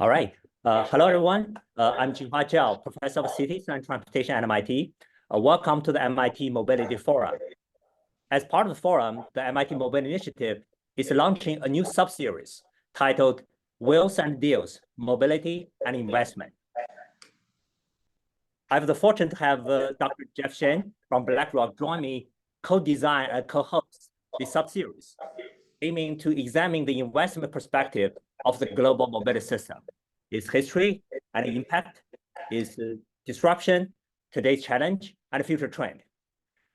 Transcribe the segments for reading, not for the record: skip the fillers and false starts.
All right. Hello, everyone. I'm Jinhua Zhao, Professor of Cities and Transportation at MIT. Welcome to the MIT Mobility Forum. As part of the forum, the MIT Mobility Initiative is launching a new sub-series titled Wheels and Deals, Mobility and Investment. I have the fortune to have Dr. Jeff Shen from Blackrock join me, co-design and co-host the sub-series, aiming to examine the investment perspective of the global mobility system, its history and impact, its disruption, today's challenge, and future trend.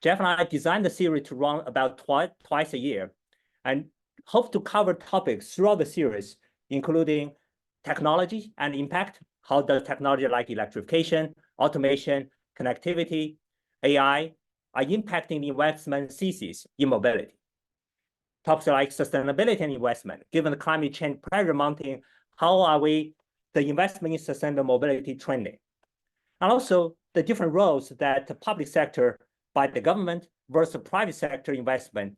Jeff and I designed the series to run about twice a year and hope to cover topics throughout the series, including technology and impact. How does technology like electrification, automation, connectivity, AI are impacting the investment thesis in mobility? Topics like sustainability and investment, given the climate change pressure mounting, how are the investment in sustainable mobility trending? And also the different roles that the public sector by the government versus private sector investment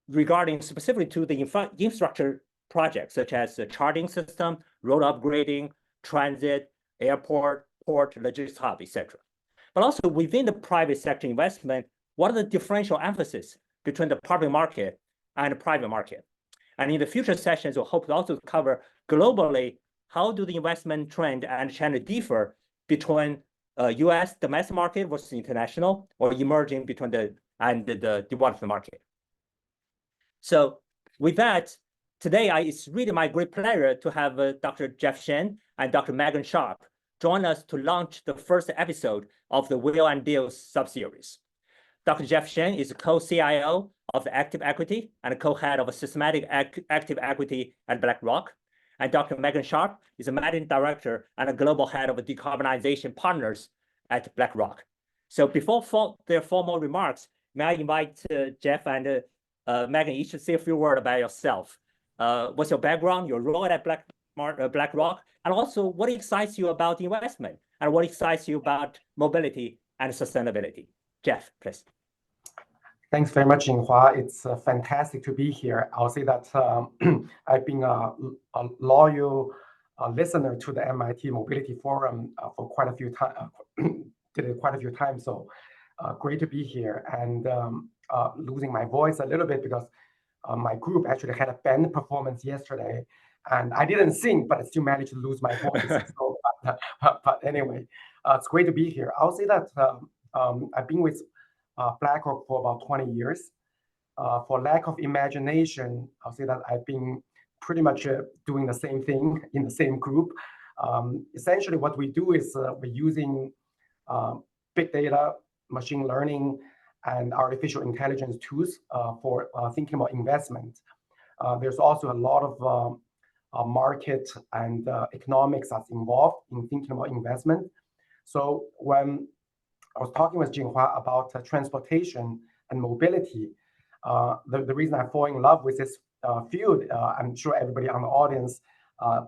regarding specifically to the infrastructure projects, such as the charging system, road upgrading, transit, airport, port, logistics hub, etc. But also within the private sector investment, what are the differential emphasis between the public market and the private market? And in the future sessions, we'll hope to also cover globally, how do the investment trend and channel differ between US domestic market versus international, or emerging between the developed market. So with that, today it's really my great pleasure to have Dr. Jeff Shen and Dr. Meghan Sharp join us to launch the first episode of the Wheel and Deals sub-series. Dr. Jeff Shen is co-CIO of the Active Equity and co-head of a systematic active equity at Blackrock. And Dr. Meghan Sharp is a managing director and a global head of decarbonization partners at Blackrock. So before their formal remarks, may I invite Jeff and Meghan each to say a few words about yourself. What's your background, your role at Blackrock, and also what excites you about investment and what excites you about mobility and sustainability? Jeff, please. Thanks very much, Jinhua. It's fantastic to be here. I'll say that I've been a loyal listener to the MIT Mobility Forum for quite a few times. Did it quite a few times. So great to be here, and losing my voice a little bit because my group actually had a band performance yesterday, and I didn't sing, but I still managed to lose my voice. So, but anyway, it's great to be here. I'll say that I've been with Blackrock for about 20 years. For lack of imagination, I'll say that I've been pretty much doing the same thing in the same group. Essentially, what we do is we're using big data, machine learning, and artificial intelligence tools for thinking about investment. There's also a lot of market and economics that's involved in thinking about investment. So when I was talking with Jinhua about transportation and mobility, the reason I fall in love with this field, I'm sure everybody on the audience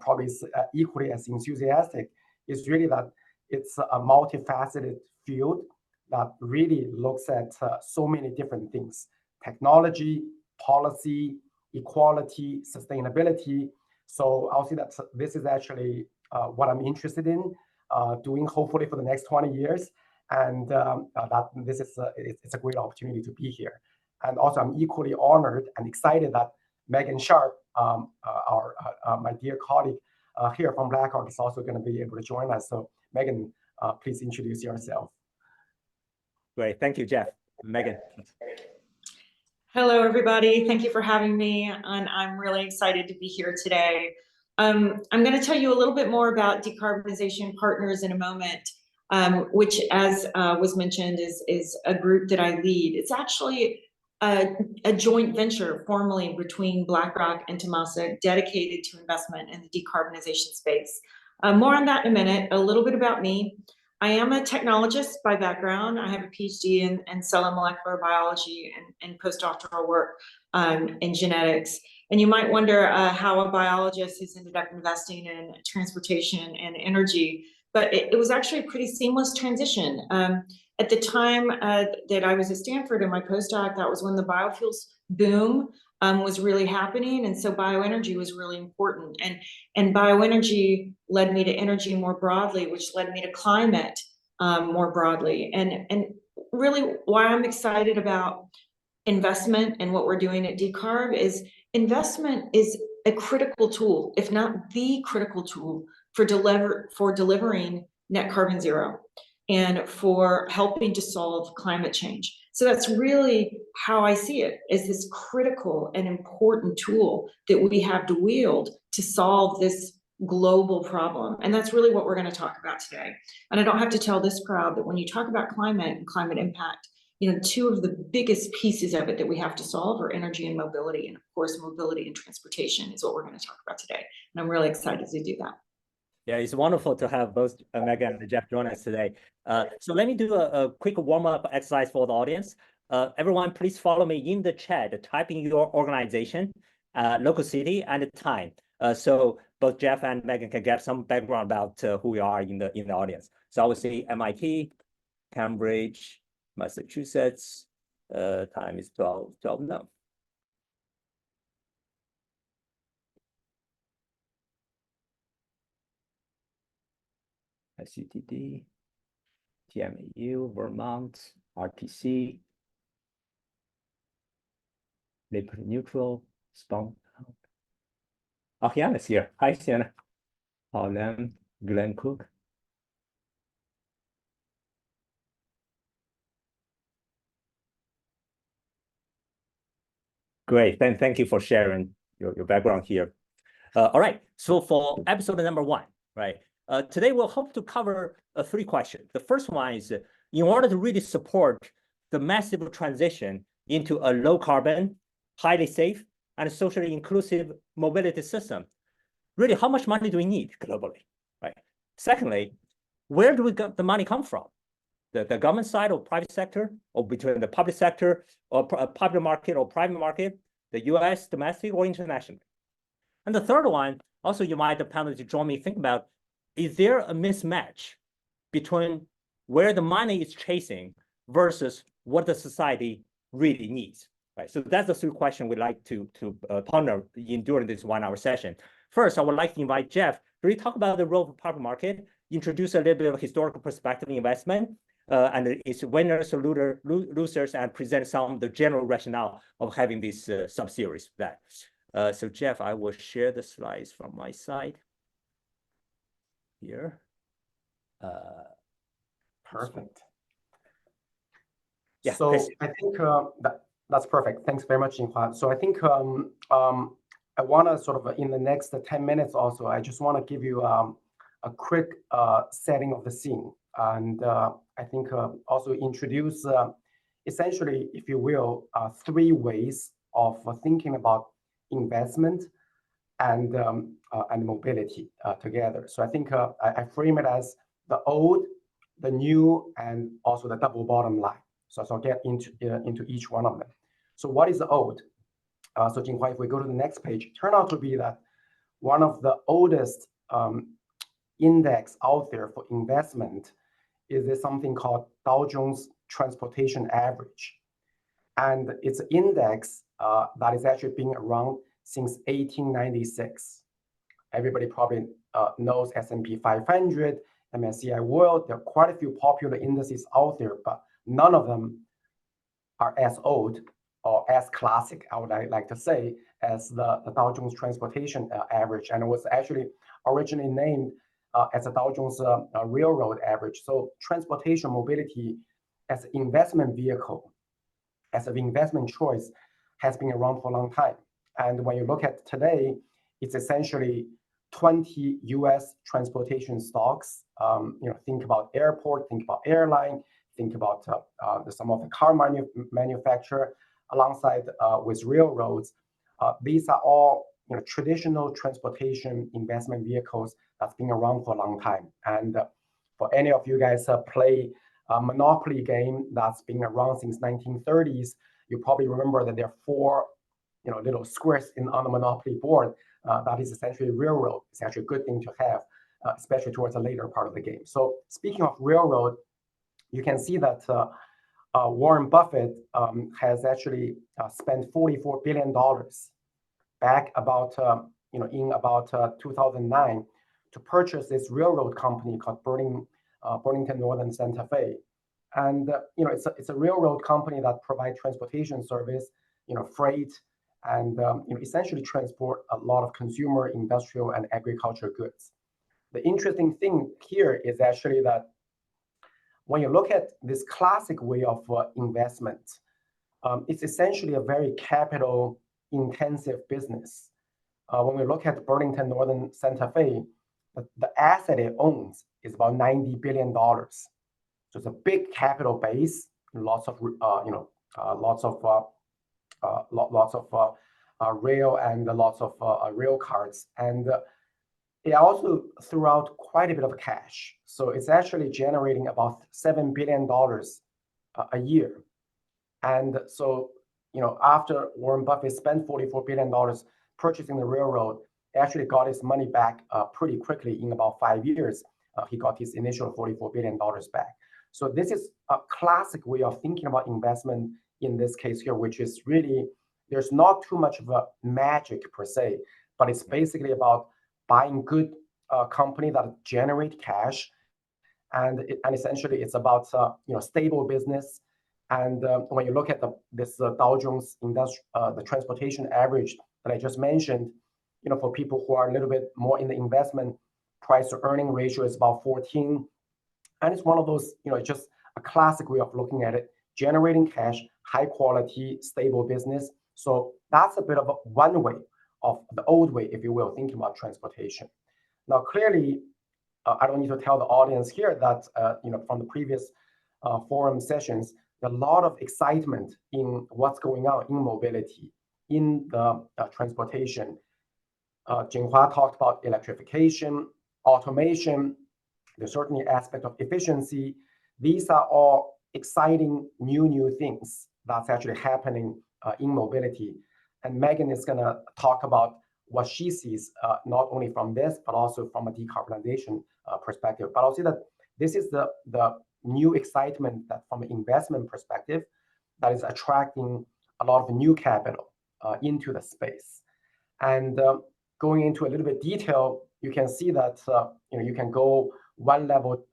probably is equally as enthusiastic, is really that it's a multifaceted field that really looks at so many different things: technology, policy, equality, sustainability. So I'll say that this is actually what I'm interested in doing, hopefully for the next 20 years. And that this is it's a great opportunity to be here. And also, I'm equally honored and excited that Meghan Sharp, my dear colleague here from Blackrock, is also going to be able to join us. So Meghan, please introduce yourself. Great, thank you, Jeff. Meghan. Hello, everybody. Thank you for having me, and I'm really excited to be here today. I'm going to tell you a little bit more about Decarbonization Partners in a moment. Which, as was mentioned, is a group that I lead. It's actually a joint venture formally between Blackrock and Temasek, dedicated to investment in the decarbonization space. More on that in a minute. A little bit about me. I am a technologist by background. I have a PhD in cell and molecular biology and postdoctoral work in genetics. And you might wonder how a biologist has ended up investing in transportation and energy. But it was actually a pretty seamless transition. At the time that I was at Stanford in my postdoc, that was when the biofuels boom was really happening. And so bioenergy was really important. And bioenergy led me to energy more broadly, which led me to climate more broadly. And really why I'm excited about investment and what we're doing at Decarb is investment is a critical tool, if not the critical tool for delivering net carbon zero and for helping to solve climate change. So that's really how I see it, as this critical and important tool that we have to wield to solve this global problem. And that's really what we're going to talk about today. And I don't have to tell this crowd that when you talk about climate and climate impact, you know, two of the biggest pieces of it that we have to solve are energy and mobility. And of course, mobility and transportation is what we're going to talk about today. And I'm really excited to do that. Yeah, it's wonderful to have both Meghan and Jeff join us today. So let me do a quick warm-up exercise for the audience. Everyone, please follow me in the chat, type in your organization, local city, and time. So both Jeff and Meghan can get some background about who we are in the audience. So I would say MIT, Cambridge, Massachusetts. Time is 12 now. SUTD, TMAU, Vermont, RTC, Liberty Neutral, Spawn. Oh, Hannah's here. Hi, Sienna. Holland, Glenn Cook. Great. Thank you for sharing your background here. All right. So for episode number 1, right? Today we'll hope to cover 3 questions. The first one is, in order to really support the massive transition into a low carbon, highly safe, and socially inclusive mobility system, really, how much money do we need globally, right? Secondly, where do we get the money come from? The government side or private sector, or between the public sector or public market or private market, the US, domestic or international? And the third one, also you might panel to join me think about, is there a mismatch between where the money is chasing versus what the society really needs, right? So that's the 3 questions we'd like to ponder during this 1-hour session. First, I would like to invite Jeff to really talk about the role of the public market, introduce a little bit of historical perspective in investment, and its winners, losers, and present some of the general rationale of having this sub-series. So Jeff, I will share the slides from my side here. Perfect. Yeah, so I think that's perfect. Thanks very much, Yinghua. So I think I want to sort of, in the next 10 minutes also, I just want to give you a quick setting of the scene. And I think also introduce, essentially, if you will, 3 ways of thinking about investment and mobility together. So I think I frame it as the old, the new, and also the double bottom line. So I'll get into each one of them. So what is the old? So Jinghua, if we go to the next page, turn out to be that one of the oldest index out there for investment is this something called Dow Jones Transportation Average. And it's an index that is actually been around since 1896. Everybody probably knows S&P 500, MSCI World. There are quite a few popular indices out there, but none of them are as old or as classic, I would like to say, as the Dow Jones Transportation Average. And it was actually originally named as a Dow Jones Railroad Average. So transportation mobility as an investment vehicle, as an investment choice, has been around for a long time. And when you look at today, it's essentially 20 US transportation stocks. Think about airport, think about airline, think about some of the car manufacturer alongside with railroads. These are all traditional transportation investment vehicles that's been around for a long time. And for any of you guys play a Monopoly game that's been around since 1930s, you probably remember that there are 4 little squares on the Monopoly board. That is essentially railroad. It's actually a good thing to have, especially towards the later part of the game. So speaking of railroad, you can see that Warren Buffett has actually spent $44 billion back about in about 2009 to purchase this railroad company called Burlington Northern Santa Fe. And it's a railroad company that provides transportation service, freight, and essentially transport a lot of consumer, industrial, and agriculture goods. The interesting thing here is actually that when you look at this classic way of investment, it's essentially a very capital intensive business. When we look at Burlington Northern Santa Fe, the asset it owns is about $90 billion. So it's a big capital base, lots of rail and lots of rail cars, and it also threw out quite a bit of cash. So it's actually generating about $7 billion a year. And so, after Warren Buffett spent $44 billion purchasing the railroad, he actually got his money back pretty quickly in about 5 years. He got his initial $44 billion back. So this is a classic way of thinking about investment in this case here, which is really, there's not too much of a magic per se, but it's basically about buying good company that generate cash, and essentially it's about stable business. And when you look at this Dow Jones the transportation average that I just mentioned, for people who are a little bit more in the investment, price to earning ratio is about 14, and it's one of those just a classic way of looking at it, generating cash, high quality, stable business. So that's a bit of one way of the old way, if you will, thinking about transportation. Now, clearly, I don't need to tell the audience here that from the previous forum sessions, there's a lot of excitement in what's going on in mobility, in the transportation. Jinghua talked about electrification, automation. There's certainly aspect of efficiency. These are all exciting new things that's actually happening in mobility. And Meghan is going to talk about what she sees, not only from this, but also from a decarbonization perspective. But I'll say that this is the new excitement that from an investment perspective that is attracting a lot of new capital into the space. And going into a little bit detail, you can see that you can go one level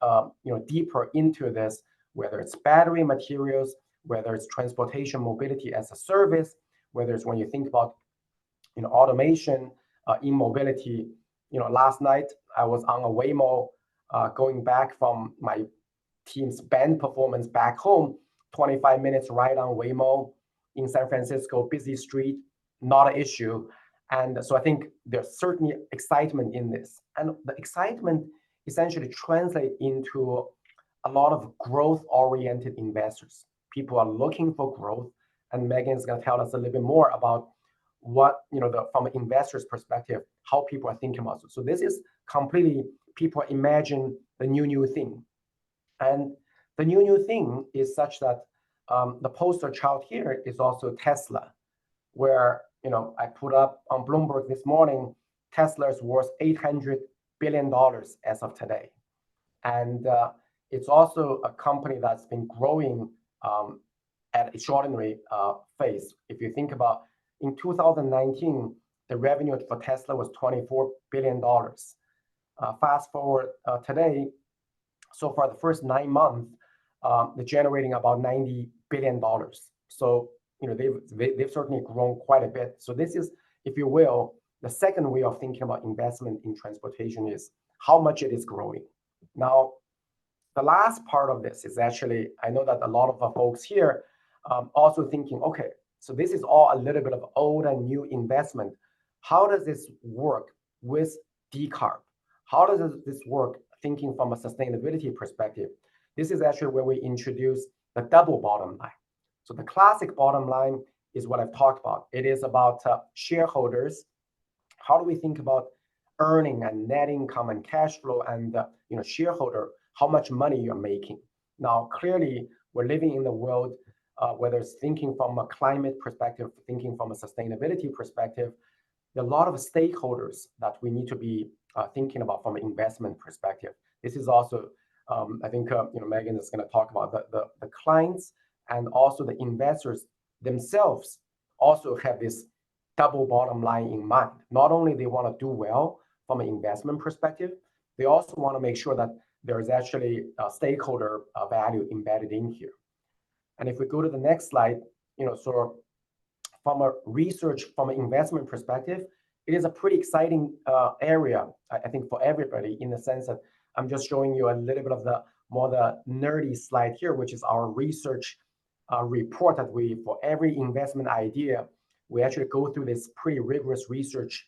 deeper into this, whether it's battery materials, whether it's transportation mobility as a service, whether it's when you think about automation in mobility. Last night I was on a Waymo going back from my team's band performance back home, 25 minutes ride on Waymo in San Francisco, busy street, not an issue. And so I think there's certainly excitement in this. And the excitement essentially translates into a lot of growth-oriented investors. People are looking for growth, and Meghan is going to tell us a little bit more about what, from an investor's perspective, how people are thinking about it. So this is completely, people imagine the new thing. And the new thing is such that the poster child here is also Tesla, where, I put up on Bloomberg this morning, Tesla is worth $800 billion as of today. And it's also a company that's been growing at extraordinary phase. If you think about in 2019, the revenue for Tesla was $24 billion. Fast forward today, so far the first 9 months, they're generating about $90 billion. So they've certainly grown quite a bit. So this is, if you will, the second way of thinking about investment in transportation is how much it is growing. Now, the last part of this is actually, I know that a lot of the folks here also thinking, okay, so this is all a little bit of old and new investment. How does this work with decarb? How does this work thinking from a sustainability perspective? This is actually where we introduce the double bottom line. So the classic bottom line is what I've talked about. It is about shareholders. How do we think about earning and net income and cash flow and shareholder, how much money you're making? Now, clearly, we're living in the world, whether it's thinking from a climate perspective, thinking from a sustainability perspective, there are a lot of stakeholders that we need to be thinking about from an investment perspective. This is also, I think, Meghan is going to talk about the clients, and also the investors themselves also have this double bottom line in mind. Not only they want to do well from an investment perspective, they also want to make sure that there is actually a stakeholder value embedded in here. And if we go to the next slide, so from a research, from an investment perspective, it is a pretty exciting area, I think, for everybody, in the sense that I'm just showing you a little bit of the nerdy slide here, which is our research report that for every investment idea, we actually go through this pretty rigorous research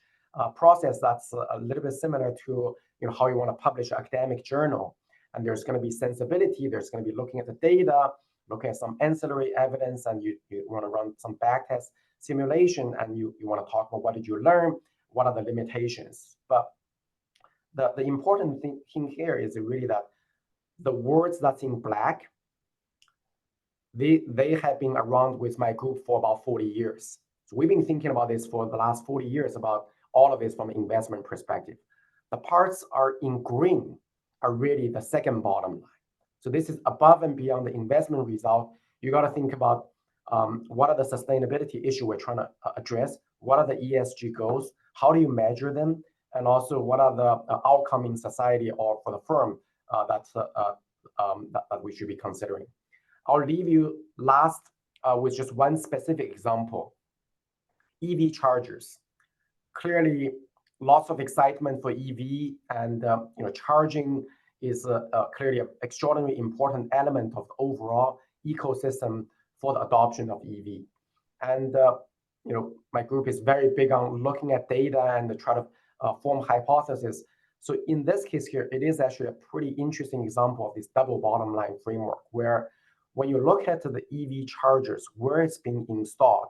process that's a little bit similar to how you want to publish an academic journal. And there's going to be sensibility, there's going to be looking at the data, looking at some ancillary evidence, and you want to run some backtest simulation, and you want to talk about what did you learn, what are the limitations. But the important thing here is really that the words that's in black, they have been around with my group for about 40 years. So we've been thinking about this for the last 40 years, about all of this from an investment perspective. The parts are in green are really the second bottom line. So this is above and beyond the investment result. You got to think about what are the sustainability issues we're trying to address, what are the ESG goals, how do you measure them, and also what are the outcome in society or for the firm that we should be considering. I'll leave you last with just one specific example. EV chargers. Clearly, lots of excitement for EV, and charging is clearly an extraordinarily important element of the overall ecosystem for the adoption of EV. And my group is very big on looking at data and try to form hypotheses. So in this case here, it is actually a pretty interesting example of this double bottom line framework, where when you look at the EV chargers, where it's being installed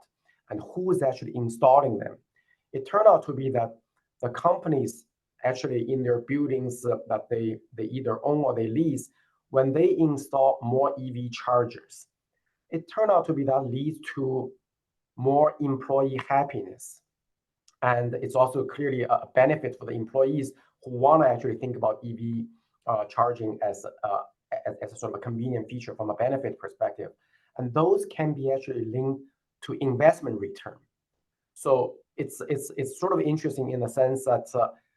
and who is actually installing them, it turned out to be that the companies actually in their buildings that they either own or they lease, when they install more EV chargers, it turned out to be that leads to more employee happiness. And it's also clearly a benefit for the employees who want to actually think about EV charging as a sort of a convenient feature from a benefit perspective. And those can be actually linked to investment return. So it's sort of interesting in the sense that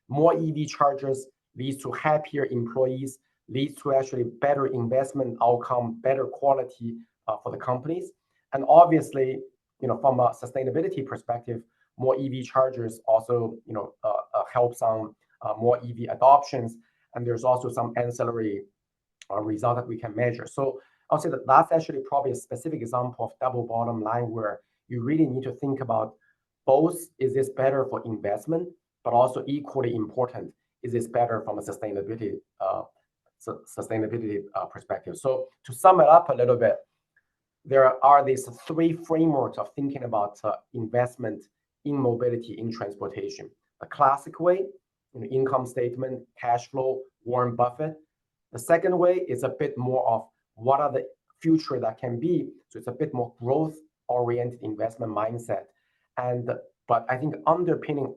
more EV chargers leads to happier employees, leads to actually better investment outcome, better quality for the companies. And obviously, from a sustainability perspective, more EV chargers also, helps on more EV adoptions. And there's also some ancillary result that we can measure. So I'll say that that's actually probably a specific example of double bottom line, where you really need to think about both, is this better for investment, but also equally important, is this better from a sustainability perspective. So to sum it up a little bit, there are these three frameworks of thinking about investment in mobility, in transportation. The classic way, income statement, cash flow, Warren Buffett. The second way is a bit more of what are the future that can be. So it's a bit more growth-oriented investment mindset. But I think underpinning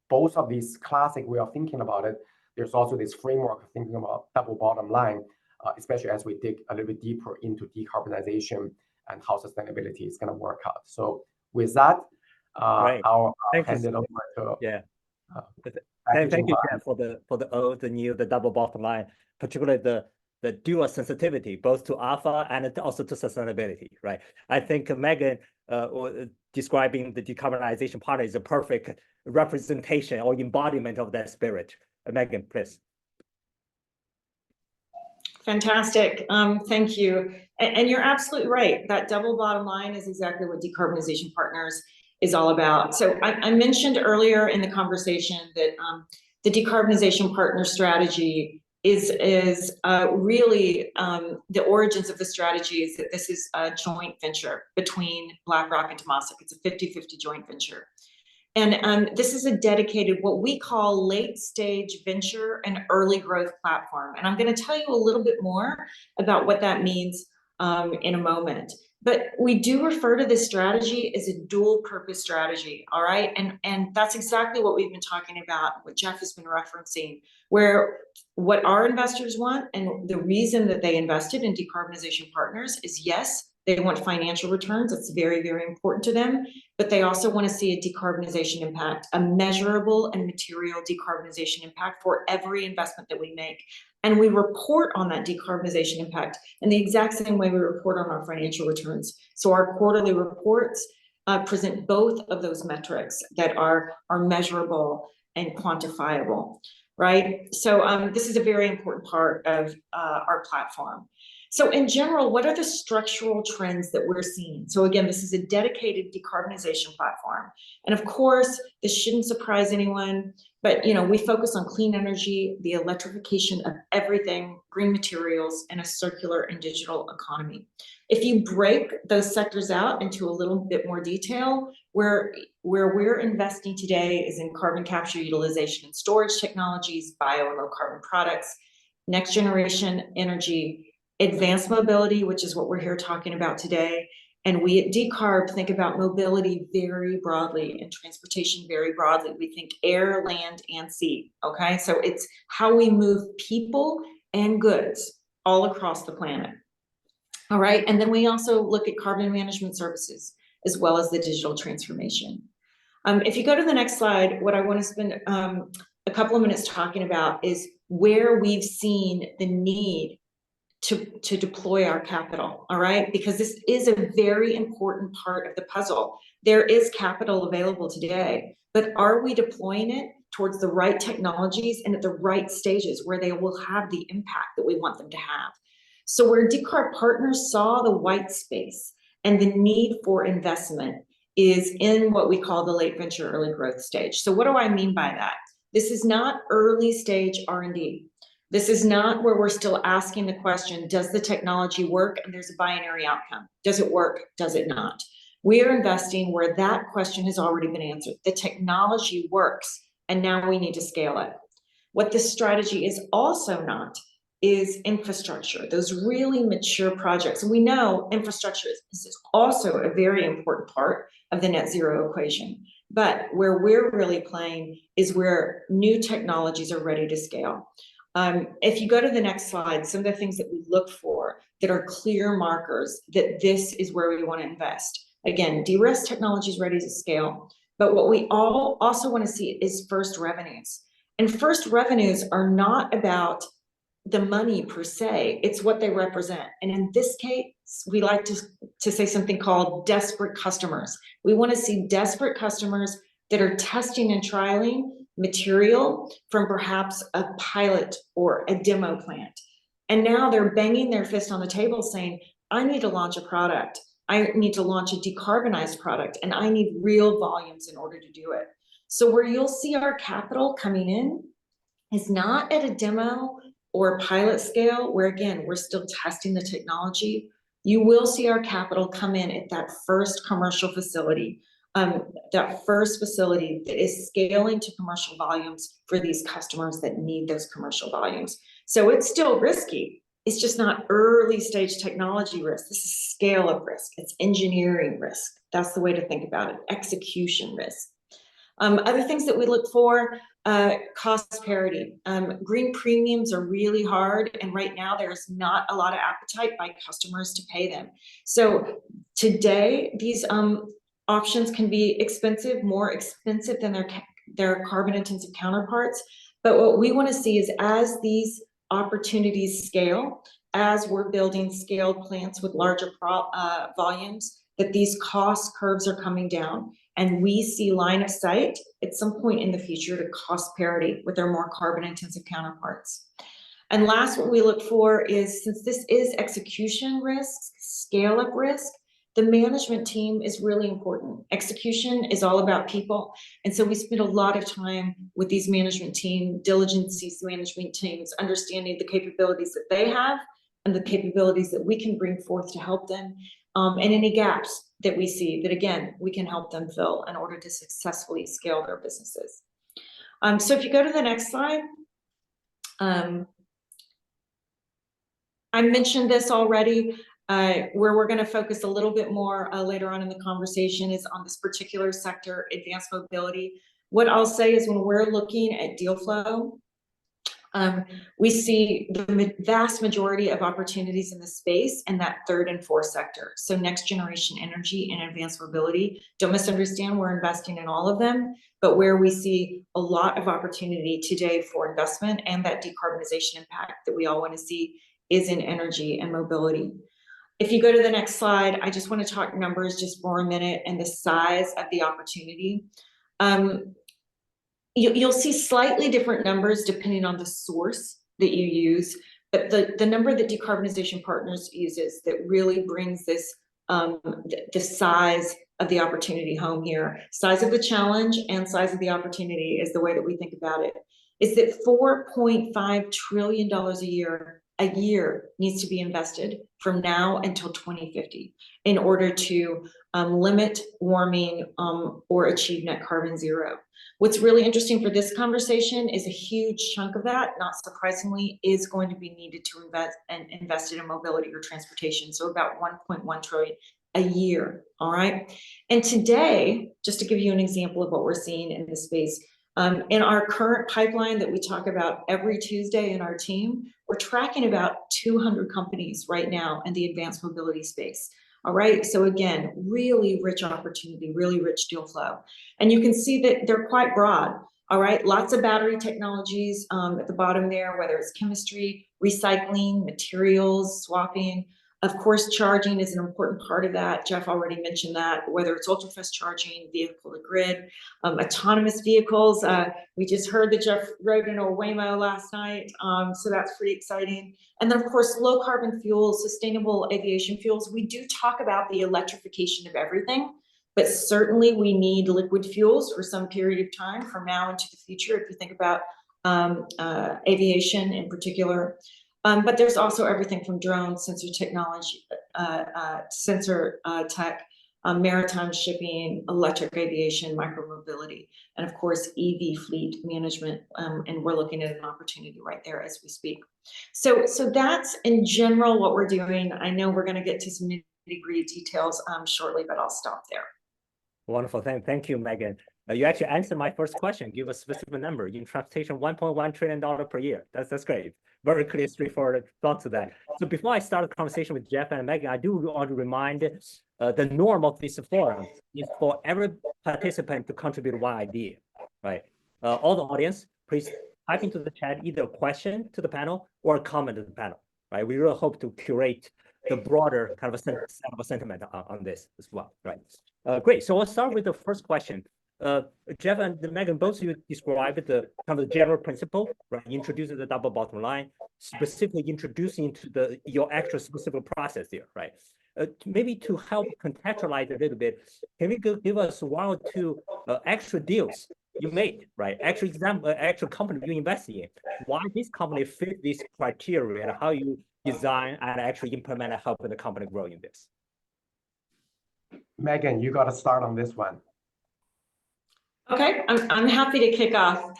both of these classic way of thinking about it, there's also this framework of thinking about double bottom line, especially as we dig a little bit deeper into decarbonization and how sustainability is going to work out. So with that, I'll hand it over to Thank you, Jeff, for the old and new, the double bottom line, particularly the dual sensitivity, both to alpha and also to sustainability, right? I think Meghan describing the decarbonization part is a perfect representation or embodiment of that spirit. Meghan, please. Fantastic. Thank you. And you're absolutely right. That double bottom line is exactly what Decarbonization Partners is all about. So I mentioned earlier in the conversation that the Decarbonization Partner strategy is really the origins of the strategy is that this is a joint venture between Blackrock and Temasek. It's a 50-50 joint venture. And this is a dedicated, what we call late stage venture and early growth platform. And I'm going to tell you a little bit more about what that means in a moment. But we do refer to this strategy as a dual purpose strategy, all right? And that's exactly what we've been talking about, what Jeff has been referencing, where what our investors want and the reason that they invested in Decarbonization Partners is, yes, They want financial returns. It's very, very important to them. But they also want to see a decarbonization impact, a measurable and material decarbonization impact for every investment that we make. And we report on that decarbonization impact in the exact same way we report on our financial returns. So our quarterly reports present both of those metrics that are measurable and quantifiable, right? So this is a very important part of our platform. So in general, what are the structural trends that we're seeing? So again, this is a dedicated decarbonization platform. And of course, this shouldn't surprise anyone, but we focus on clean energy, the electrification of everything, green materials, and a circular and digital economy. If you break those sectors out into a little bit more detail, where we're investing today is in carbon capture, utilization, and storage technologies, bio and low carbon products, next generation energy, advanced mobility, which is what we're here talking about today. And we at Decarb think about mobility very broadly and transportation very broadly. We think air, land, and sea, okay? So it's how we move people and goods all across the planet. All right, and then we also look at carbon management services as well as the digital transformation. If you go to the next slide, what I want to spend a couple of minutes talking about is where we've seen the need to deploy our capital, all right? Because this is a very important part of the puzzle. There is capital available today, but are we deploying it towards the right technologies and at the right stages where they will have the impact that we want them to have? So where Decarb partners saw the white space and the need for investment is in what we call the late venture early growth stage. So what do I mean by that? This is not early stage R&D. This is not where we're still asking the question, does the technology work? And there's a binary outcome. Does it work? Does it not? We are investing where that question has already been answered. The technology works, and now we need to scale it. What this strategy is also not is infrastructure, those really mature projects. And we know infrastructure is also a very important part of the net zero equation. But where we're really playing is where new technologies are ready to scale. If you go to the next slide, some of the things that we look for that are clear markers that this is where we want to invest. Again, de-risk technologies ready to scale. But what we all also want to see is first revenues. And first revenues are not about the money per se, it's what they represent. And in this case, we like to say something called desperate customers. We want to see desperate customers that are testing and trialing material from perhaps a pilot or a demo plant. And now they're banging their fist on the table saying, I need to launch a product. I need to launch a decarbonized product, and I need real volumes in order to do it. So where you'll see our capital coming in is not at a demo or pilot scale, where again, we're still testing the technology. You will see our capital come in at that first commercial facility, that first facility that is scaling to commercial volumes for these customers that need those commercial volumes. So it's still risky. It's just not early stage technology risk. This is scale up risk. It's engineering risk. That's the way to think about it. Execution risk. Other things that we look for, cost parity. Green premiums are really hard, and right now there's not a lot of appetite by customers to pay them. So today, these options can be expensive, more expensive than their carbon intensive counterparts. But what we want to see is as these opportunities scale, as we're building scaled plants with larger volumes, that these cost curves are coming down. And we see line of sight at some point in the future to cost parity with their more carbon intensive counterparts. And last, what we look for is, since this is execution risk, scale up risk, the management team is really important. Execution is all about people. And so we spend a lot of time with these management team, diligence these management teams, understanding the capabilities that they have and the capabilities that we can bring forth to help them, and any gaps that we see that, again, we can help them fill in order to successfully scale their businesses. So if you go to the next slide, I mentioned this already, where we're going to focus a little bit more later on in the conversation is on this particular sector, advanced mobility. What I'll say is when we're looking at deal flow, We see the vast majority of opportunities in the space in that third and fourth sector. So next generation energy and advanced mobility. Don't misunderstand, we're investing in all of them, but where we see a lot of opportunity today for investment and that decarbonization impact that we all want to see is in energy and mobility. If you go to the next slide, I just want to talk numbers just for a minute and the size of the opportunity. You'll see slightly different numbers depending on the source that you use, but the number that Decarbonization Partners uses that really brings this, the size of the opportunity home here, size of the challenge and size of the opportunity is the way that we think about it, is that $4.5 trillion a year needs to be invested from now until 2050 in order to limit warming or achieve net carbon zero. What's really interesting for this conversation is a huge chunk of that, not surprisingly, is going to be needed to invest in mobility or transportation. So about 1.1 trillion a year, all right? And today, just to give you an example of what we're seeing in this space, in our current pipeline that we talk about every Tuesday in our team, we're tracking about 200 companies right now in the advanced mobility space. All right, so again, really rich opportunity, really rich deal flow. And you can see that they're quite broad. All right, lots of battery technologies at the bottom there, whether it's chemistry, recycling, materials, swapping. Of course, charging is an important part of that. Jeff already mentioned that, whether it's ultra-fast charging, vehicle to grid, autonomous vehicles. We just heard that Jeff rode in a Waymo last night, so that's pretty exciting. And then, of course, low carbon fuels, sustainable aviation fuels. We do talk about the electrification of everything, but certainly we need liquid fuels for some period of time from now into the future, if you think about aviation in particular. But there's also everything from drones, sensor technology, sensor tech, maritime shipping, electric aviation, micromobility, and of course, EV fleet management. And we're looking at an opportunity right there as we speak. So that's in general what we're doing. I know we're going to get to some nitty-gritty details shortly, but I'll stop there. Wonderful. Thank you, Megan. You actually answered my first question. Give a specific number in transportation, $1.1 trillion per year. That's great. Very clear, straightforward thought to that. So before I start the conversation with Jeff and Megan, I do want to remind the norm of this forum is for every participant to contribute one idea, right? All the audience, please type into the chat either a question to the panel or a comment to the panel, right? We really hope to curate the broader kind of a sentiment on this as well, right? Great. So I'll start with the first question. Jeff and Megan, both of you described the kind of the general principle, right? Introducing the double bottom line, specifically introducing into your actual specific process here, right? Maybe to help contextualize a little bit, can you give us one or two extra deals you made, right? Actual example, actual company you invest in, why this company fit this criteria and how you design and actually implement and help the company grow in this. Megan, you got to start on this one. Okay, I'm happy to kick off.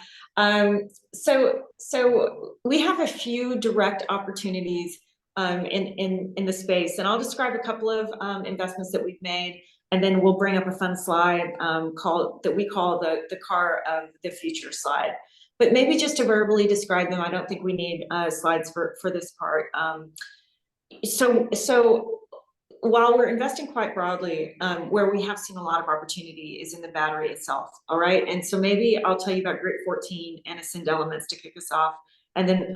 So we have a few direct opportunities in the space, and I'll describe a couple of investments that we've made, and then we'll bring up a fun slide that we call the car of the future slide. But maybe just to verbally describe them, I don't think we need slides for this part. So while we're investing quite broadly, where we have seen a lot of opportunity is in the battery itself, all right? And so maybe I'll tell you about Group 14 and Ascend Elements to kick us off. And then,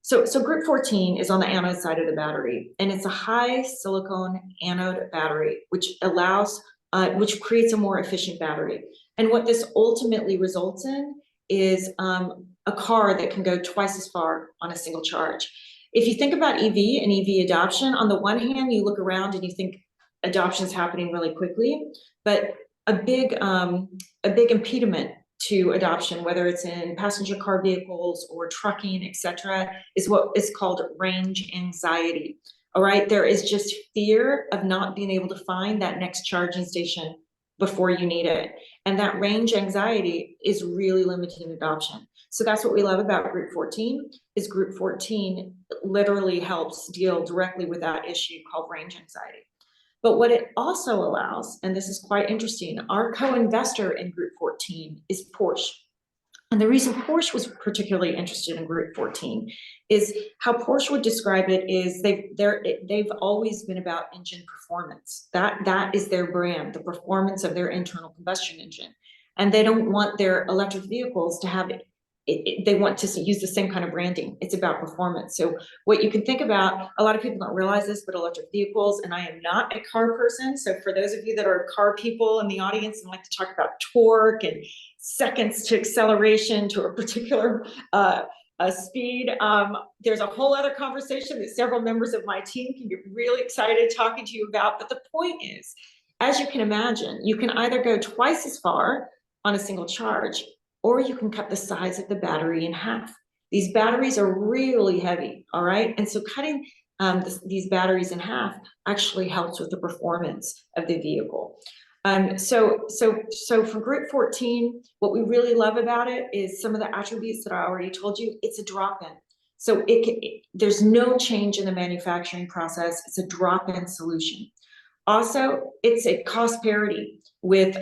so Group 14 is on the anode side of the battery, and it's a high silicon anode battery, which creates a more efficient battery. And what this ultimately results in is a car that can go twice as far on a single charge. If you think about EV and EV adoption, on the one hand, you look around and you think adoption is happening really quickly, but a big impediment to adoption, whether it's in passenger car vehicles or trucking, et cetera, is what is called range anxiety. All right, there is just fear of not being able to find that next charging station before you need it. And that range anxiety is really limiting adoption. So that's what we love about Group 14, is Group 14 literally helps deal directly with that issue called range anxiety. But what it also allows, and this is quite interesting, our co-investor in Group 14 is Porsche. And the reason Porsche was particularly interested in Group 14 is how Porsche would describe it is they've always been about engine performance. That is their brand, the performance of their internal combustion engine. And they don't want their electric vehicles to have they want to use the same kind of branding. It's about performance. So what you can think about, a lot of people don't realize this, but electric vehicles, and I am not a car person. So for those of you that are car people in the audience and like to talk about torque and seconds to acceleration to a particular speed, there's a whole other conversation that several members of my team can get really excited talking to you about. But the point is, as you can imagine, you can either go twice as far on a single charge, or you can cut the size of the battery in half. These batteries are really heavy, all right? And so cutting these batteries in half actually helps with the performance of the vehicle. So for Group 14, what we really love about it is some of the attributes that I already told you. It's a drop-in. So there's no change in the manufacturing process. It's a drop-in solution. Also, it's a cost parity with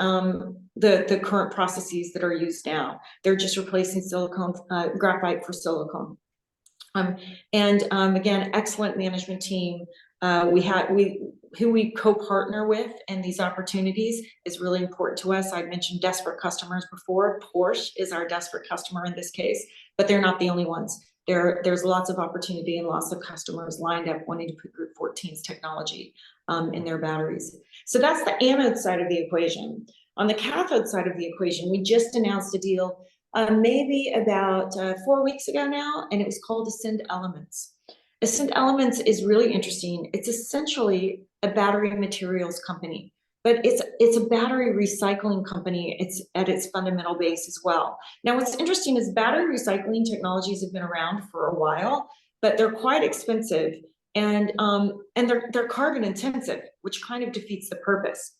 the current processes that are used now. They're just replacing silicone, graphite for silicone. Again, excellent management team. Who we co-partner with in these opportunities is really important to us. I mentioned desperate customers before. Porsche is our desperate customer in this case, but they're not the only ones. There's lots of opportunity and lots of customers lined up wanting to put Group 14's technology in their batteries. So that's the anode side of the equation. On the cathode side of the equation, we just announced a deal maybe about 4 weeks ago now, and it was called Ascend Elements. Ascend Elements is really interesting. It's essentially a battery materials company, but it's a battery recycling company. It's at its fundamental base as well. Now, what's interesting is battery recycling technologies have been around for a while, but they're quite expensive and they're carbon intensive, which kind of defeats the purpose.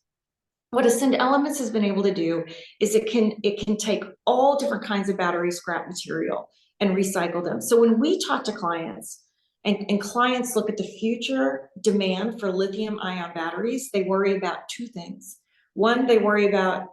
What Ascend Elements has been able to do is it can take all different kinds of battery scrap material and recycle them. So when we talk to clients, and clients look at the future demand for lithium-ion batteries, they worry about two things. One, they worry about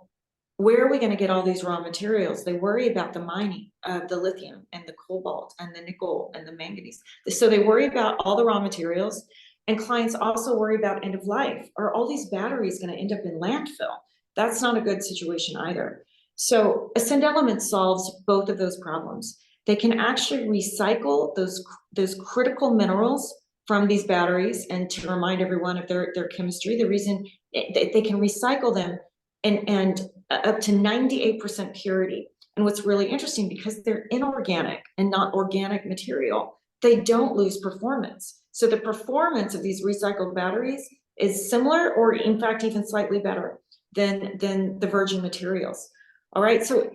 where are we going to get all these raw materials? They worry about the mining of the lithium and the cobalt and the nickel and the manganese. So they worry about all the raw materials. And clients also worry about end of life. Are all these batteries going to end up in landfill? That's not a good situation either. So Ascend Elements solves both of those problems. They can actually recycle those critical minerals from these batteries. And to remind everyone of their chemistry, the reason they can recycle them and up to 98% purity. And what's really interesting, because they're inorganic and not organic material, they don't lose performance. So the performance of these recycled batteries is similar, or in fact, even slightly better than the virgin materials. All right, so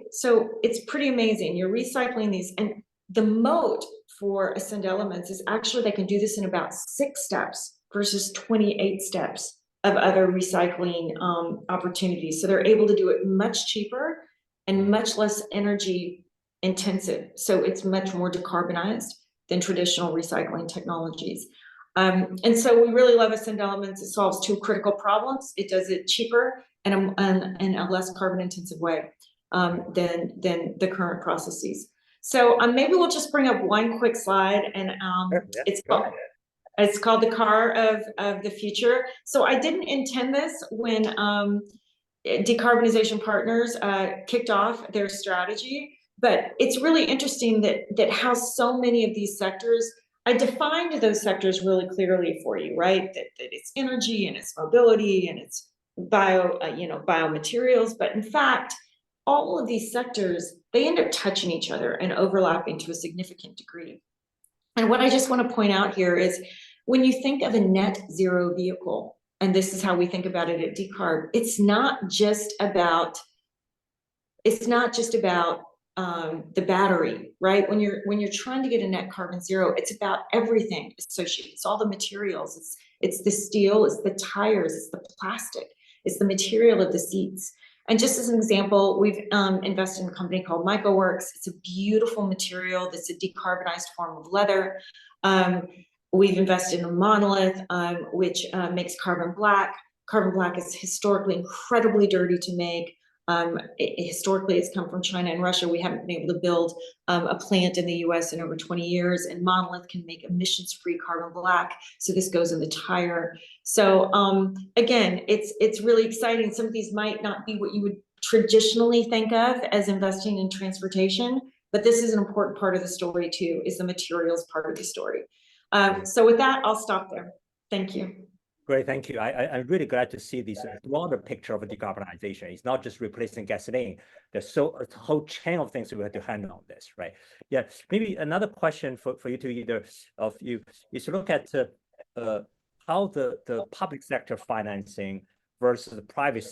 it's pretty amazing. You're recycling these, and the moat for Ascend Elements is actually they can do this in about 6 steps versus 28 steps of other recycling opportunities. So they're able to do it much cheaper and much less energy intensive. So it's much more decarbonized than traditional recycling technologies. And so we really love Ascend Elements. It solves 2 critical problems. It does it cheaper and a less carbon intensive way than the current processes. So maybe we'll just bring up one quick slide, and it's called the car of the future. So I didn't intend this when Decarbonization Partners kicked off their strategy, but it's really interesting that how so many of these sectors, I defined those sectors really clearly for you, right? That it's energy and it's mobility and it's biomaterials, but in fact, all of these sectors, they end up touching each other and overlapping to a significant degree. And what I just want to point out here is when you think of a net zero vehicle, and this is how we think about it at Decarb, it's not just about the battery, right? When you're trying to get a net carbon zero, it's about everything associated. It's all the materials. It's the steel, it's the tires, it's the plastic, it's the material of the seats. And just as an example, we've invested in a company called MycoWorks. It's a beautiful material that's a decarbonized form of leather. We've invested in Monolith, which makes carbon black. Carbon black is historically incredibly dirty to make. Historically, it's come from China and Russia. We haven't been able to build a plant in the US in over 20 years, and Monolith can make emissions-free carbon black. So this goes in the tire. So again, it's really exciting. Some of these might not be what you would traditionally think of as investing in transportation, but this is an important part of the story too, is the materials part of the story. So with that, I'll stop there. Thank you. Great, thank you. I'm really glad to see this broader picture of decarbonization. It's not just replacing gasoline. There's a whole chain of things we have to handle on this, right? Yeah, maybe another question for you to either of you is to look at how the public sector financing versus the private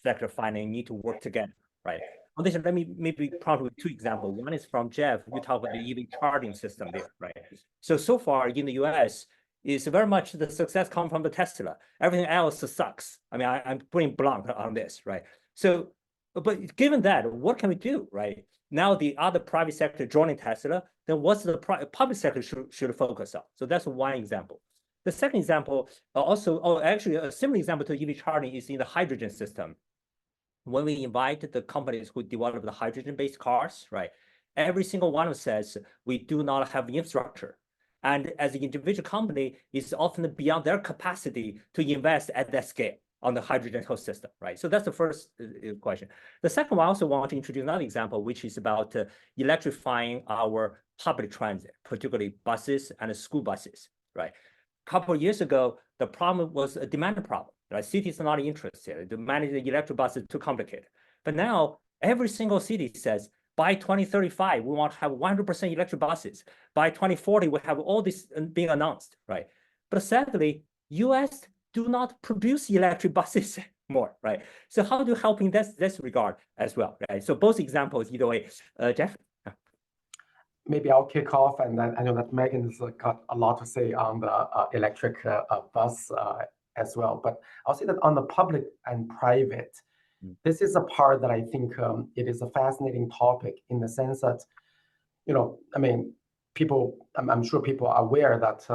sector financing need to work together, right? On this, let me maybe probably two examples. One is from Jeff. You talk about the EV charging system there, right? So far in the US, is very much the success come from the Tesla. Everything else sucks. I mean, I'm putting blunt on this, right? So, but given that, what can we do, right? Now the other private sector joining Tesla, then what's the public sector should focus on? So that's one example. The second example, actually a similar example to EV charging is in the hydrogen system. When we invite the companies who develop the hydrogen-based cars, right? Every single one of them says, we do not have the infrastructure. And as an individual company, it's often beyond their capacity to invest at that scale on the hydrogen whole system, right? So that's the first question. The second one, I also want to introduce another example, which is about electrifying our public transit, particularly buses and school buses, right? A couple of years ago, the problem was a demand problem, right? Cities are not interested. To manage the electric buses is too complicated. But now every single city says, by 2035, we want to have 100% electric buses. By 2040, we have all this being announced, right? But sadly, US do not produce electric buses more, right? So how do you help in this regard as well, right? So both examples, either way. Jeff? Maybe I'll kick off, and then I know that Megan has got a lot to say on the electric bus as well. But I'll say that on the public and private, this is a part that I think it is a fascinating topic in the sense that, I mean, I'm sure people are aware that,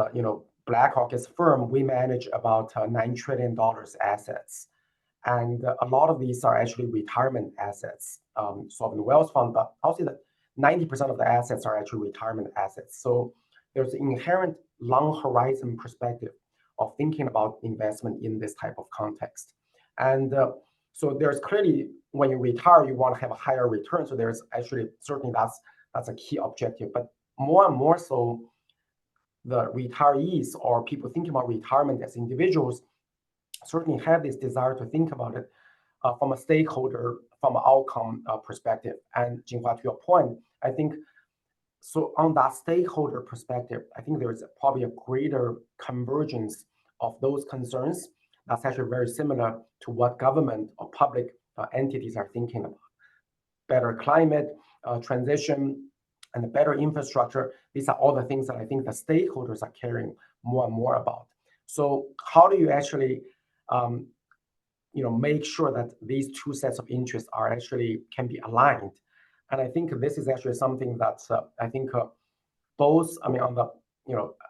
Blackrock is a firm, we manage about $9 trillion assets. And a lot of these are actually retirement assets, sovereign wealth fund, but I'll say that 90% of the assets are actually retirement assets. So there's an inherent long horizon perspective of thinking about investment in this type of context. And so there's clearly, when you retire, you want to have a higher return. So there's actually, certainly that's a key objective. But more and more so, the retirees or people thinking about retirement as individuals certainly have this desire to think about it from a stakeholder, from an outcome perspective. And Jinhua, to your point, I think, so on that stakeholder perspective, I think there's probably a greater convergence of those concerns. That's actually very similar to what government or public entities are thinking about. Better climate transition and a better infrastructure. These are all the things that I think the stakeholders are caring more and more about. So how do you actually make sure that these two sets of interests are actually can be aligned? And I think this is actually something that I think both, I mean, on the,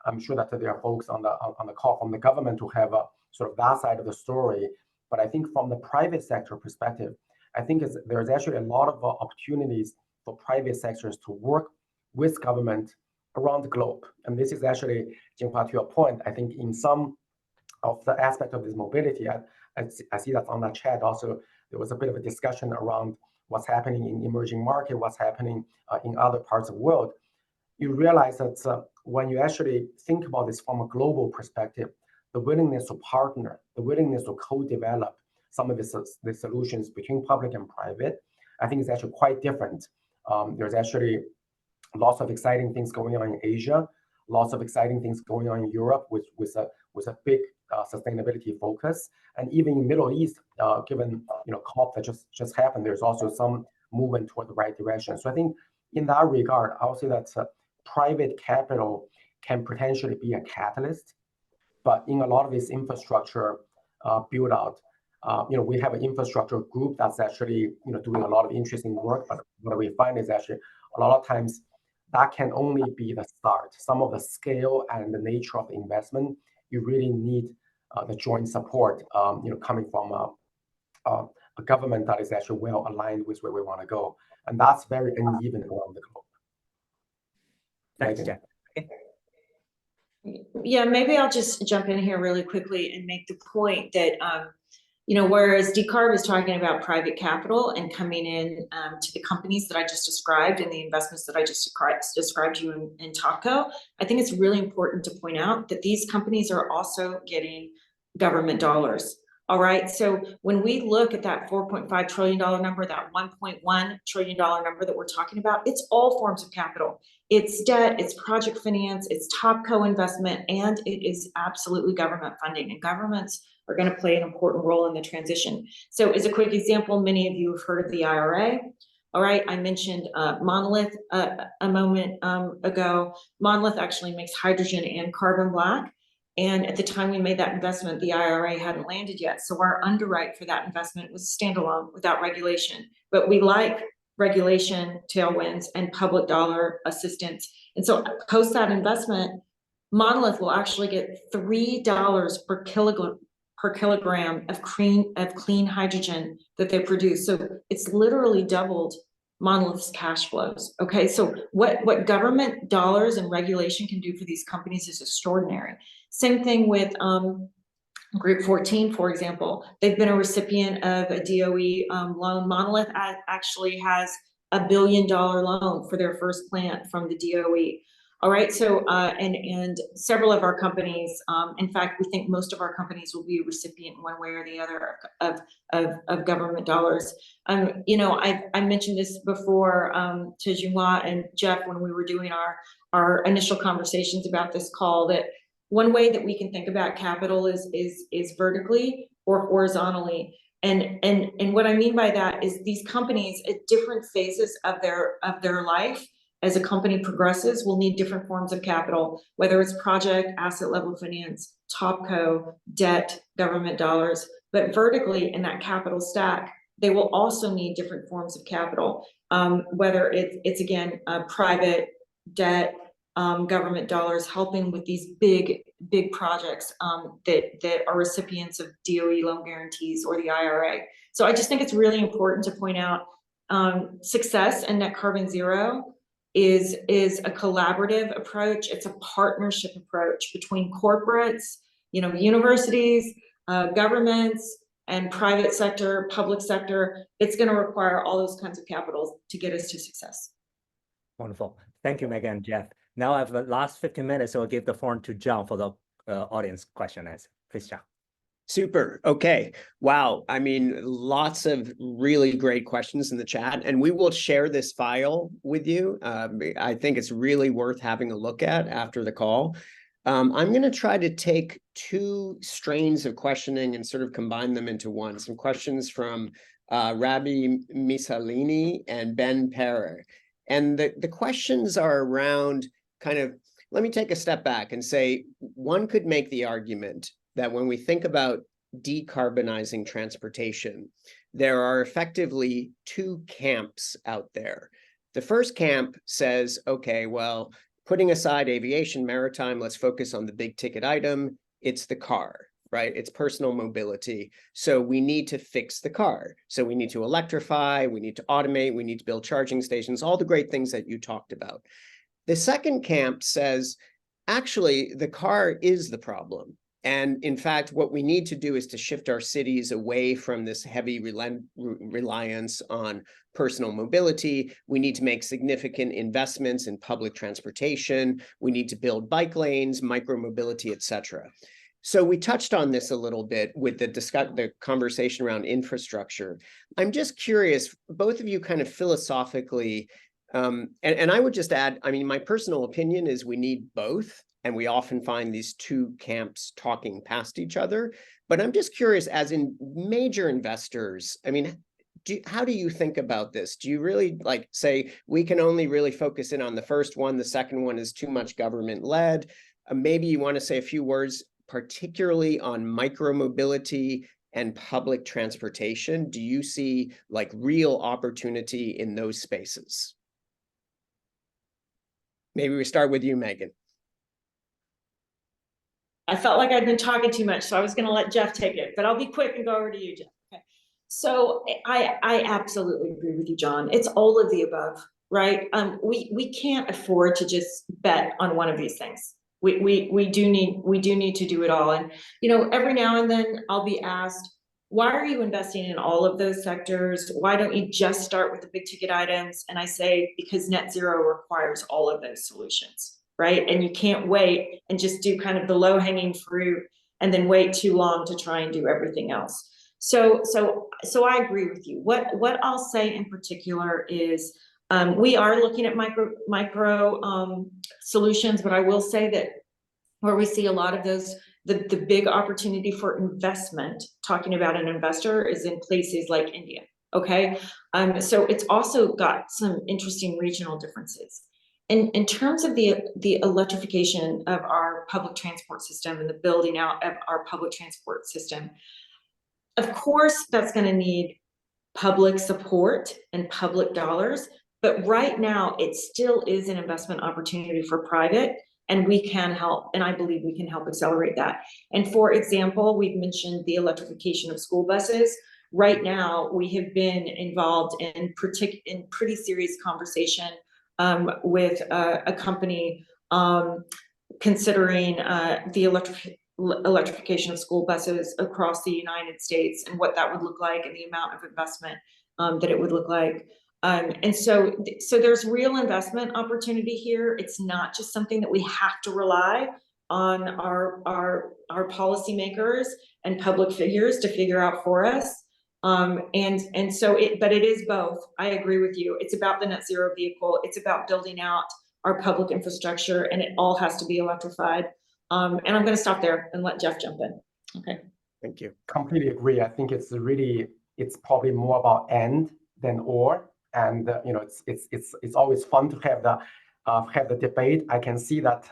I'm sure that there are folks on the call from the government who have a sort of that side of the story. But I think from the private sector perspective, I think there's actually a lot of opportunities for private sectors to work with government around the globe. And this is actually, Jinhua, to your point, I think in some of the aspect of this mobility, I see that on the chat also, there was a bit of a discussion around what's happening in emerging market, what's happening in other parts of the world. You realize that when you actually think about this from a global perspective, the willingness to partner, the willingness to co-develop some of the solutions between public and private, I think is actually quite different. There's actually lots of exciting things going on in Asia, lots of exciting things going on in Europe with a big sustainability focus, and even in Middle East, given COP that just happened, there's also some movement toward the right direction. So I think in that regard, I would say that private capital can potentially be a catalyst, but in a lot of this infrastructure build out, we have an infrastructure group that's actually doing a lot of interesting work. But what we find is actually a lot of times that can only be the start. Some of the scale and the nature of the investment, you really need the joint support, coming from a a government that is actually well aligned with where we want to go. And that's very uneven around the globe. Thanks, Meghan. Jeff. Okay. Yeah, maybe I'll just jump in here really quickly and make the point that, you know, whereas Decarb is talking about private capital and coming in to the companies that I just described and the investments that I just described to you in Topco, I think it's really important to point out that these companies are also getting government dollars. All right, so when we look at that $4.5 trillion number, that $1.1 trillion number that we're talking about, it's all forms of capital. It's debt, it's project finance, it's Topco investment, and it is absolutely government funding. And governments are going to play an important role in the transition. So as a quick example, many of you have heard of the IRA. All right, I mentioned Monolith a moment ago. Monolith actually makes hydrogen and carbon black. And at the time we made that investment, the IRA hadn't landed yet. So our underwrite for that investment was standalone without regulation. But we like regulation, tailwinds, and public dollar assistance. And so post that investment, Monolith will actually get $3 per kilogram of clean hydrogen that they produce. So it's literally doubled Monolith's cash flows. Okay, so what government dollars and regulation can do for these companies is extraordinary. Same thing with Group 14, for example. They've been a recipient of a DOE loan. Monolith actually has $1 billion loan for their first plant from the DOE. All right, so and several of our companies, in fact, we think most of our companies will be a recipient one way or the other of government dollars. You know, I mentioned this before to Junhua and Jeff when we were doing our initial conversations about this call, that one way that we can think about capital is vertically or horizontally. And what I mean by that is these companies at different phases of their life, as a company progresses, will need different forms of capital, whether it's project, asset level finance, Topco, debt, government dollars. But vertically in that capital stack, they will also need different forms of capital, whether it's again, private debt, government dollars, helping with these big projects that are recipients of DOE loan guarantees or the IRA. So I just think it's really important to point out success and net carbon zero is a collaborative approach. It's a partnership approach between corporates, you know, universities, governments, and private sector, public sector. It's going to require all those kinds of capitals to get us to success. Wonderful. Thank you, Meghan and Jeff. Now I have the last 15 minutes, so I'll give the floor to John for the audience question and answer. Please, John. Super. Okay. Wow. I mean, lots of really great questions in the chat, and we will share this file with you. I think it's really worth having a look at after the call. I'm going to try to take two strains of questioning and sort of combine them into one. Some questions from Rabbi Misalini and Ben Perer. And the questions are around kind of, let me take a step back and say, one could make the argument that when we think about decarbonizing transportation, there are effectively two camps out there. The first camp says, okay, well, putting aside aviation, maritime, let's focus on the big ticket item. It's the car, right? It's personal mobility. So we need to fix the car. So we need to electrify, we need to automate, we need to build charging stations, all the great things that you talked about. The second camp says, actually, the car is the problem. And in fact, what we need to do is to shift our cities away from this heavy reliance on personal mobility. We need to make significant investments in public transportation. We need to build bike lanes, micromobility, et cetera. So we touched on this a little bit with the conversation around infrastructure. I'm just curious, both of you kind of philosophically, and I would just add, I mean, my personal opinion is we need both. And we often find these two camps talking past each other. But I'm just curious, as in major investors, I mean, how do you think about this? Do you really like say, we can only really focus in on the first one, the second one is too much government led? Maybe you want to say a few words, particularly on micromobility and public transportation. Do you see like real opportunity in those spaces? Maybe we start with you, Meghan. I felt like I'd been talking too much, so I was going to let Jeff take it, but I'll be quick and go over to you, Jeff. Okay. So I absolutely agree with you, John. It's all of the above, right? We can't afford to just bet on one of these things. We do need to do it all. And every now and then I'll be asked, why are you investing in all of those sectors? Why don't you just start with the big ticket items? And I say, because net zero requires all of those solutions, right? And you can't wait and just do kind of the low hanging fruit and then wait too long to try and do everything else. So I agree with you. What I'll say in particular is we are looking at micro solutions, but I will say that where we see a lot of those, the big opportunity for investment, talking about an investor, is in places like India. Okay, so it's also got some interesting regional differences. In terms of the electrification of our public transport system and the building out of our public transport system, of course, that's going to need public support and public dollars. But right now, it still is an investment opportunity for private, and we can help. And I believe we can help accelerate that. And for example, we've mentioned the electrification of school buses. Right now, we have been involved in pretty serious conversation with a company considering the electrification of school buses across the United States and what that would look like and the amount of investment that it would look like. And so there's real investment opportunity here. It's not just something that we have to rely on our policymakers and public figures to figure out for us. But it is both. I agree with you. It's about the net zero vehicle. It's about building out our public infrastructure, and it all has to be electrified. And I'm going to stop there and let Jeff jump in. Okay. Thank you. Completely agree. I think it's probably more about and than or. And it's always fun to have the debate. I can see that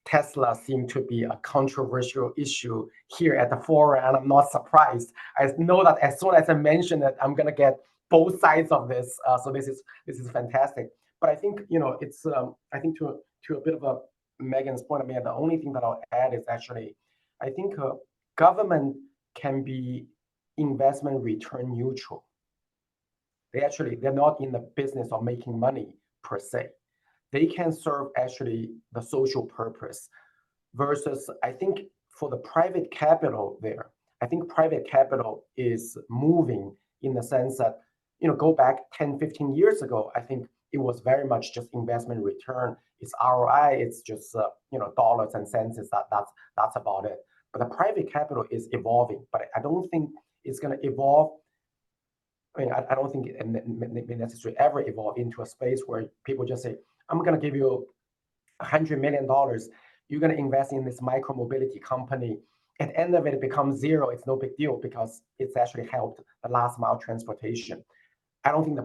Tesla seemed to be a controversial issue here at the forum, and I'm not surprised. I know that as soon as I mention it, I'm gonna get both sides of this. So this is fantastic. But I think it's I think to a bit of a Megan's point. I mean, the only thing that I'll add is actually, I think government can be investment return neutral. They're not in the business of making money per se. They can serve actually the social purpose versus, I think, for the private capital there, I think private capital is moving in the sense that, go back 10, 15 years ago, I think it was very much just investment return. It's ROI, it's just, dollars and cents, that's about it. But the private capital is evolving, but I don't think it's gonna evolve. I mean, I don't think it may necessarily ever evolve into a space where people just say, I'm going to give you $100 million. You're going to invest in this micro mobility company. At the end of it, it becomes zero. It's no big deal because it's actually helped the last mile transportation. I don't think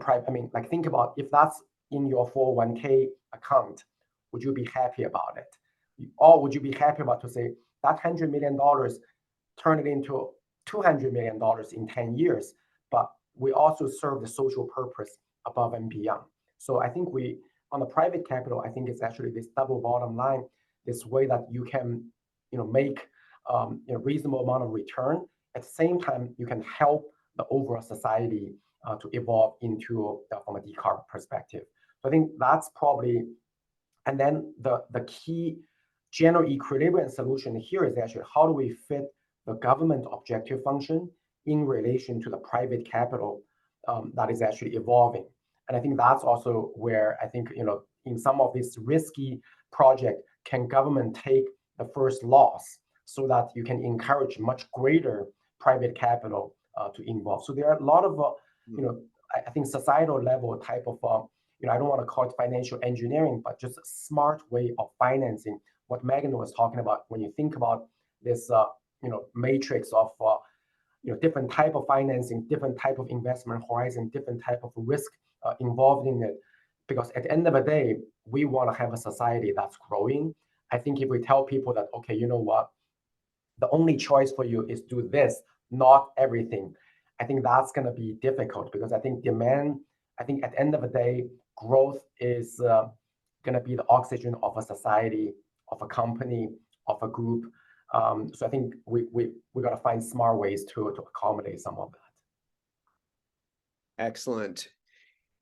think about if that's in your 401k account, would you be happy about it? Or would you be happy about to say that $100 million, turn it into $200 million in 10 years, but we also serve the social purpose above and beyond. So I think on the private capital, I think it's actually this double bottom line, this way that you can, make a reasonable amount of return. At the same time, you can help the overall society to evolve into from a decarb perspective. So I think that's probably, and then the key general equilibrium solution here is actually how do we fit the government objective function in relation to the private capital that is actually evolving. And I think that's also where I think, in some of these risky projects, can government take the first loss so that you can encourage much greater private capital to involve. So there are a lot of, I think societal level type of, I don't want to call it financial engineering, but just a smart way of financing what Megan was talking about. When you think about this, matrix of, different type of financing, different type of investment horizon, different type of risk involved in it. Because at the end of the day, we want to have a society that's growing. I think if we tell people that, okay, you know what, the only choice for you is do this, not everything, I think that's going to be difficult because I think at the end of the day, growth is going to be the oxygen of a society, of a company, of a group. So I think we got to find smart ways to accommodate some of that. Excellent.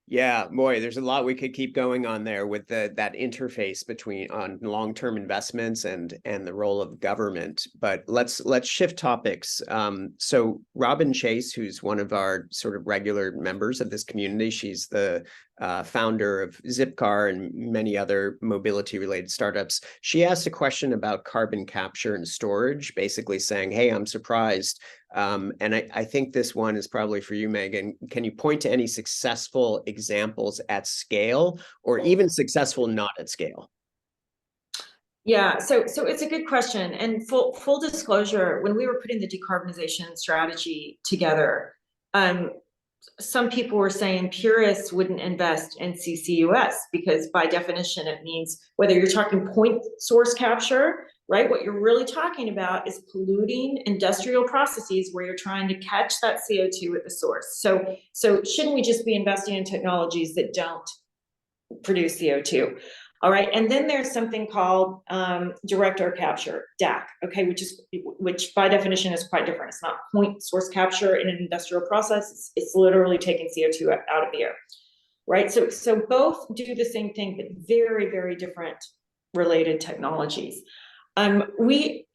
Yeah, boy, there's a lot we could keep going on there with that interface between on long-term investments and the role of government. But let's shift topics. So Robin Chase, who's one of our sort of regular members of this community, she's the founder of Zipcar and many other mobility-related startups. She asked a question about carbon capture and storage, basically saying, "Hey, I'm surprised." And I think this one is probably for you, Megan. Can you point to any successful examples at scale, or even successful not at scale? Yeah, so it's a good question. And full disclosure, when we were putting the decarbonization strategy together, some people were saying purists wouldn't invest in CCUS because by definition, it means whether you're talking point source capture, right? What you're really talking about is polluting industrial processes where you're trying to catch that CO2 at the source. So shouldn't we just be investing in technologies that don't produce CO2? All right, and then there's something called direct air capture, DAC, okay, which by definition is quite different. It's not point source capture in an industrial process. It's literally taking CO2 out of the air, right? So both do the same thing, but very, very different related technologies. We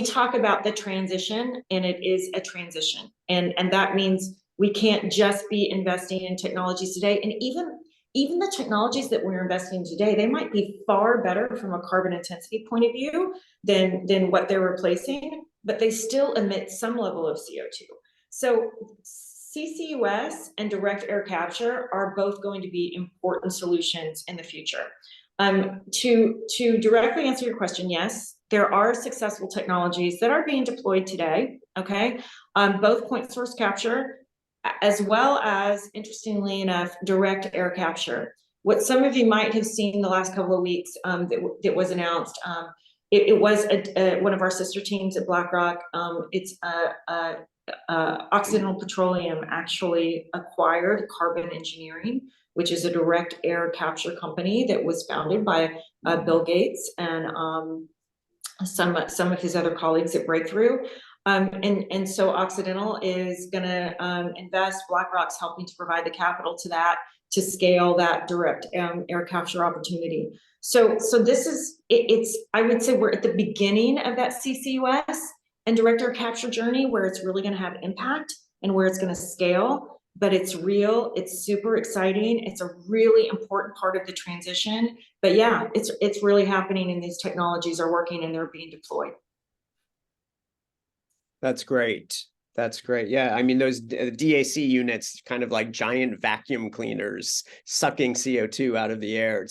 talk about the transition, and it is a transition, and that means we can't just be investing in technologies today, and even the technologies that we're investing in today, they might be far better from a carbon intensity point of view than what they're replacing, but they still emit some level of CO2. So CCUS and direct air capture are both going to be important solutions in the future. To directly answer your question, yes, there are successful technologies that are being deployed today, okay? Both point source capture, as well as, interestingly enough, direct air capture. What some of you might have seen the last couple of weeks that was announced, it was one of our sister teams at Blackrock. It's Occidental Petroleum actually acquired Carbon Engineering, which is a direct air capture company that was founded by Bill Gates and some of his other colleagues at Breakthrough. And so Occidental is going to invest. BlackRock's helping to provide the capital to that, to scale that direct air capture opportunity. So this is, I would say we're at the beginning of that CCUS and direct air capture journey where it's really going to have impact and where it's going to scale, but it's real, it's super exciting, it's a really important part of the transition. But yeah, it's really happening, and these technologies are working and they're being deployed. That's great. That's great. Yeah, I mean, those DAC units, kind of like giant vacuum cleaners, sucking CO2 out of the air.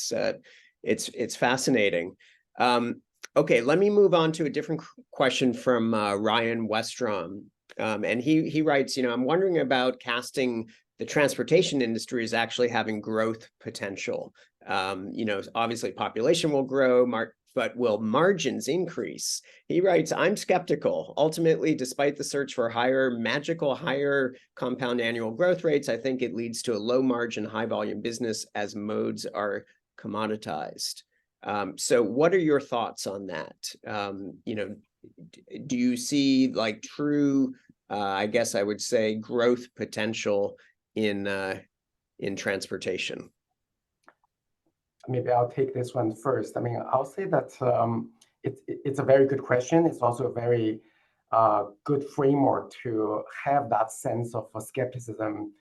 It's fascinating. Okay, let me move on to a different question from Ryan Westrom. And he writes, I'm wondering about casting the transportation industry as actually having growth potential. Obviously population will grow, but will margins increase? He writes, I'm skeptical. Ultimately, despite the search for higher compound annual growth rates, I think it leads to a low margin, high volume business as modes are commoditized. So what are your thoughts on that? Do you see like true, I guess I would say, growth potential in transportation? Maybe I'll take this one first. I mean, I'll say that it's a very good question. It's also a very good framework to have that sense of skepticism,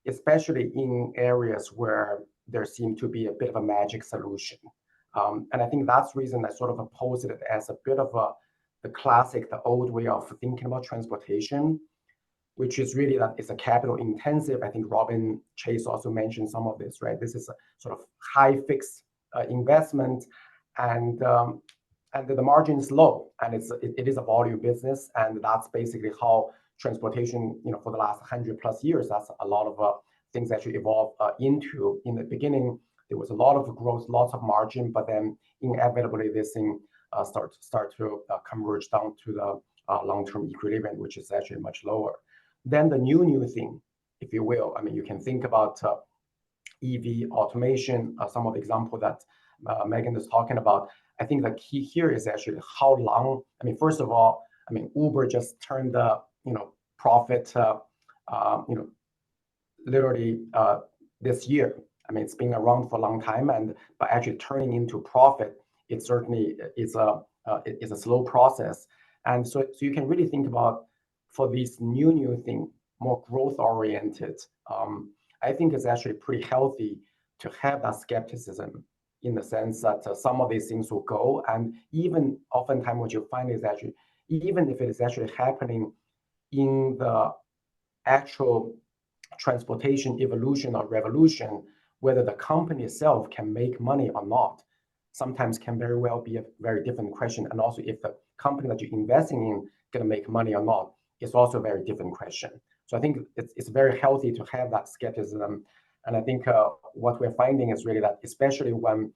especially in areas where there seemed to be a bit of a magic solution. And I think that's the reason I sort of opposed it as a bit of the old way of thinking about transportation, which is really that it's a capital intensive. I think Robin Chase also mentioned some of this, right? This is a sort of high fixed investment, and the margin is low, and it is a volume business, and that's basically how transportation, for the last 100+ years, that's a lot of things that you evolve into. In the beginning, there was a lot of growth, lots of margin, but then inevitably this thing start to converge down to the long-term equilibrium, which is actually much lower. Then the new thing, if you will, I mean, you can think about EV automation, some of the example that Megan is talking about. I think the key here is actually how long. I mean, first of all, I mean, Uber just turned the profit literally this year. I mean, it's been around for a long time, but actually turning into profit, it certainly is a slow process. And so you can really think about, for these new thing, more growth oriented. I think it's actually pretty healthy to have that skepticism, in the sense that some of these things will go, and even oftentimes what you find is actually, even if it is actually happening in the actual transportation evolution or revolution, whether the company itself can make money or not, sometimes can very well be a very different question. And also, if the company that you're investing in going to make money or not, is also a very different question. So I think it's very healthy to have that skepticism. And I think what we're finding is really that, especially when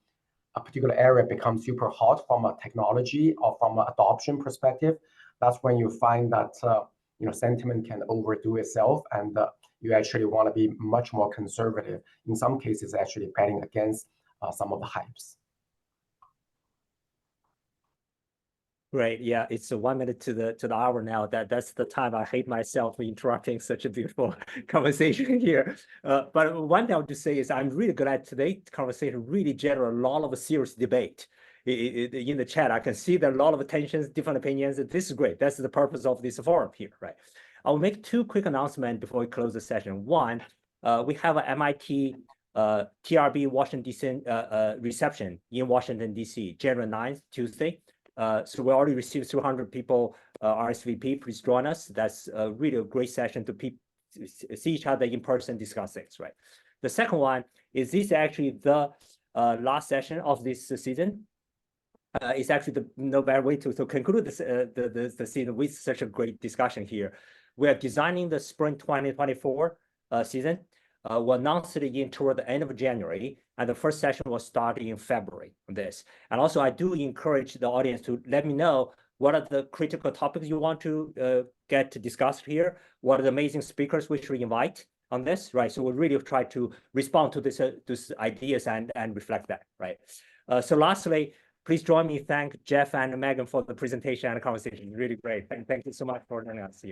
a particular area becomes super hot from a technology or from an adoption perspective, that's when you find that sentiment can overdo itself, and you actually want to be much more conservative. In some cases, actually betting against some of the hypes. Great. Yeah, it's 1 minute to the hour now. That's the time I hate myself for interrupting such a beautiful conversation here. But one thing I would just say is I'm really glad today's conversation really generated a lot of serious debate in the chat. I can see there are a lot of tensions, different opinions. This is great. That's the purpose of this forum here, right? I'll make 2 quick announcements before we close the session. One, we have an MIT TRB Washington DC reception in Washington DC, January 9th, Tuesday. So we already received 200 people RSVP. Please join us. That's really a great session to see each other in person, discuss things, right? The second one is this actually the last session of this season. It's actually no better way to conclude this, the season with such a great discussion here. We are designing the spring 2024 season. We'll announce it again toward the end of January, and the first session will start in February on this. And also, I do encourage the audience to let me know what are the critical topics you want to get discussed here. What are the amazing speakers we should invite on this, right? So we'll really try to respond to these ideas and reflect that, right? So lastly, please join me thank Jeff and Megan for the presentation and the conversation. Really great. And thank you so much for joining us here.